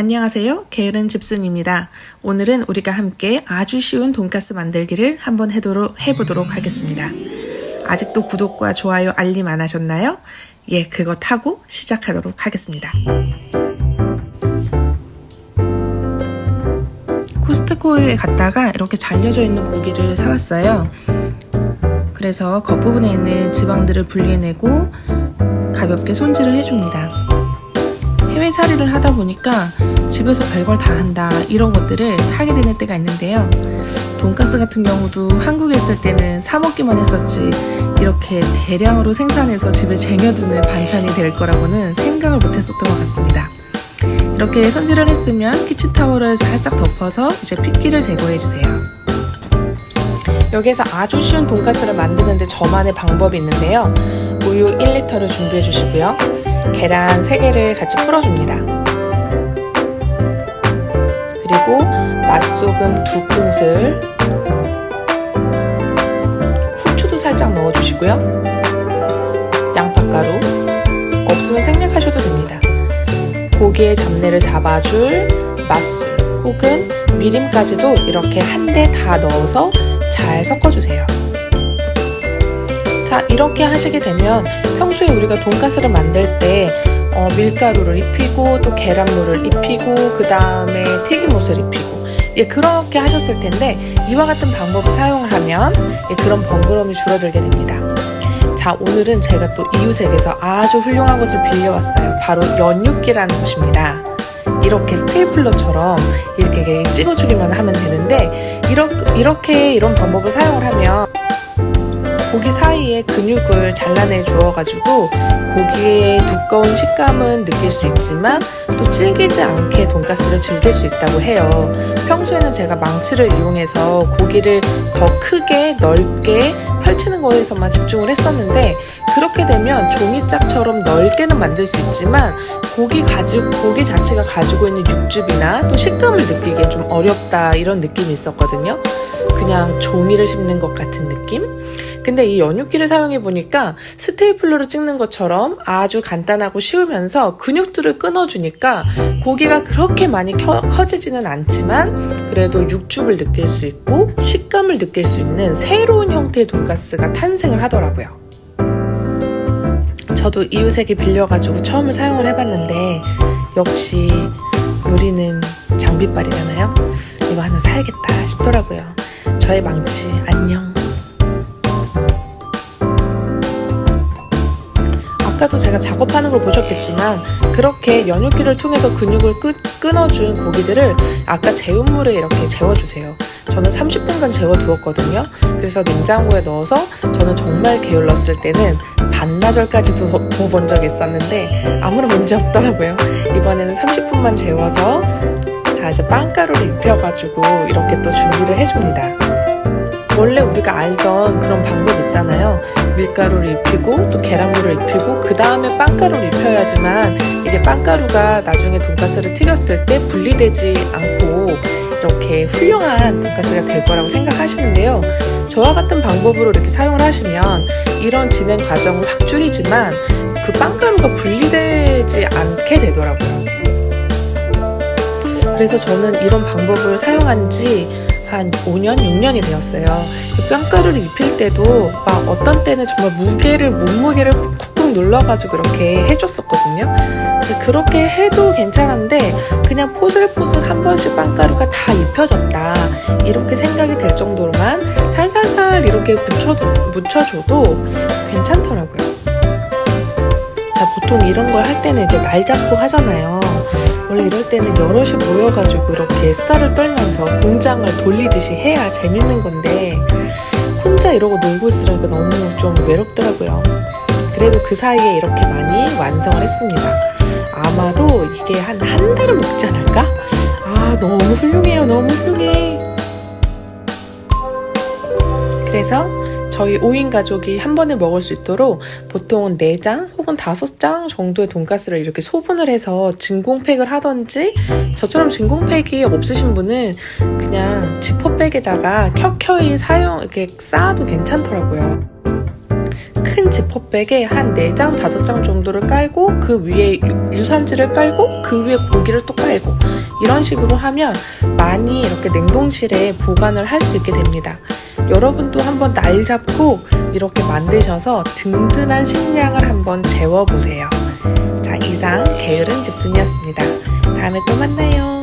안녕하세요. 게으른 집순입니다. 오늘은 우리가 함께 아주 쉬운 돈가스 만들기를 한번 해보도록 하겠습니다. 아직도 구독과 좋아요, 알림 안 하셨나요? 예, 그거 타고 시작하도록 하겠습니다. 코스트코에 갔다가 이렇게 잘려져 있는 고기를 사왔어요. 그래서 겉부분에 있는 지방들을 분리해내고 가볍게 손질을 해줍니다. 해외살이를 하다 보니까 집에서 별걸 다 한다 이런 것들을 하게 되는 때가 있는데요. 돈가스 같은 경우도 한국에 있을 때는 사 먹기만 했었지 이렇게 대량으로 생산해서 집에 쟁여두는 반찬이 될 거라고는 생각을 못했었던 것 같습니다. 이렇게 손질을 했으면 키친타월을 살짝 덮어서 이제 핏기를 제거해주세요. 여기에서 아주 쉬운 돈가스를 만드는데 저만의 방법이 있는데요. 우유 1리터를 준비해 주시고요. 계란 3개를 같이 풀어줍니다. 그리고 맛소금 2큰술, 후추도 살짝 넣어주시고요. 양파가루, 없으면 생략하셔도 됩니다. 고기의 잡내를 잡아줄 맛술 혹은 미림까지도 이렇게 한 대 다 넣어서 잘 섞어주세요. 자, 이렇게 하시게 되면 평소에 우리가 돈가스를 만들 때 밀가루를 입히고 또 계란물을 입히고 그 다음에 튀김옷을 입히고 그렇게 하셨을 텐데 이와 같은 방법을 사용을 하면 그런 번거로움이 줄어들게 됩니다. 자, 오늘은 제가 또 이유색에서 아주 훌륭한 것을 빌려왔어요. 바로 연육기라는 것입니다. 이렇게 스테이플러처럼 이렇게 찍어주기만 하면 되는데 이런 방법을 사용을 하면 고기 사이에 근육을 잘라내 주어가지고 고기의 두꺼운 식감은 느낄 수 있지만 또 질기지 않게 돈가스를 즐길 수 있다고 해요. 평소에는 제가 망치를 이용해서 고기를 더 크게 넓게 펼치는 거에서만 집중을 했었는데 그렇게 되면 종이짝처럼 넓게는 만들 수 있지만 고기 자체가 가지고 있는 육즙이나 또 식감을 느끼기에 좀 어렵다 이런 느낌이 있었거든요. 그냥 종이를 씹는 것 같은 느낌? 근데 이 연육기를 사용해 보니까 스테이플러로 찍는 것처럼 아주 간단하고 쉬우면서 근육들을 끊어주니까 고기가 그렇게 많이 커지지는 않지만 그래도 육즙을 느낄 수 있고 식감을 느낄 수 있는 새로운 형태의 돈가스가 탄생을 하더라고요. 저도 이유색이 빌려가지고 처음을 사용을 해봤는데 역시 요리는 장비빨이잖아요. 이거 하나 사야겠다 싶더라고요. 저의 망치 안녕. 아까도 제가 작업하는 걸 보셨겠지만 그렇게 연육기를 통해서 근육을 끊어준 고기들을 아까 재운 물에 이렇게 재워주세요. 저는 30분간 재워두었거든요. 그래서 냉장고에 넣어서 저는 정말 게을렀을 때는 반나절까지도 둬본 적이 있었는데 아무런 문제 없더라고요. 이번에는 30분만 재워서 자, 이제 빵가루를 입혀가지고 이렇게 또 준비를 해줍니다. 원래 우리가 알던 그런 방법 있잖아요. 밀가루를 입히고 또 계란물을 입히고 그 다음에 빵가루를 입혀야지만 이게 빵가루가 나중에 돈가스를 튀겼을 때 분리되지 않고 이렇게 훌륭한 돈가스가 될 거라고 생각하시는데요. 저와 같은 방법으로 이렇게 사용을 하시면 이런 진행 과정을 확 줄이지만 그 빵가루가 분리되지 않게 되더라고요. 그래서 저는 이런 방법을 사용한 지 한 5년, 6년이 되었어요. 빵가루를 입힐 때도 막 어떤 때는 정말 몸무게를 쿡쿡 눌러가지고 이렇게 해줬었거든요. 그렇게 해도 괜찮은데 그냥 포슬포슬 한 번씩 빵가루가 다 입혀졌다 이렇게 생각이 될 정도로만 살살살 이렇게 묻혀줘도 괜찮더라고요. 자, 보통 이런 걸 할 때는 이제 날 잡고 하잖아요. 원래 이럴 때는 여럿이 모여가지고 이렇게 수다를 떨면서 공장을 돌리듯이 해야 재밌는 건데 혼자 이러고 놀고 있으니까 너무 좀 외롭더라고요. 그래도 그 사이에 이렇게 많이 완성을 했습니다. 아마도 이게 한 달은 먹지 않을까? 아, 너무 훌륭해요. 너무 훌륭해. 그래서 저희 5인 가족이 한 번에 먹을 수 있도록 보통은 4장 혹은 5장 정도의 돈가스를 이렇게 소분을 해서 진공팩을 하던지 저처럼 진공팩이 없으신 분은 그냥 지퍼백에다가 켜켜이 이렇게 쌓아도 괜찮더라고요. 큰 지퍼백에 한 4장, 5장 정도를 깔고 그 위에 유산지를 깔고 그 위에 고기를 또 깔고 이런 식으로 하면 많이 이렇게 냉동실에 보관을 할 수 있게 됩니다. 여러분도 한번 날 잡고 이렇게 만드셔서 든든한 식량을 한번 재워보세요. 자, 이상 게으른 집순이었습니다. 다음에 또 만나요.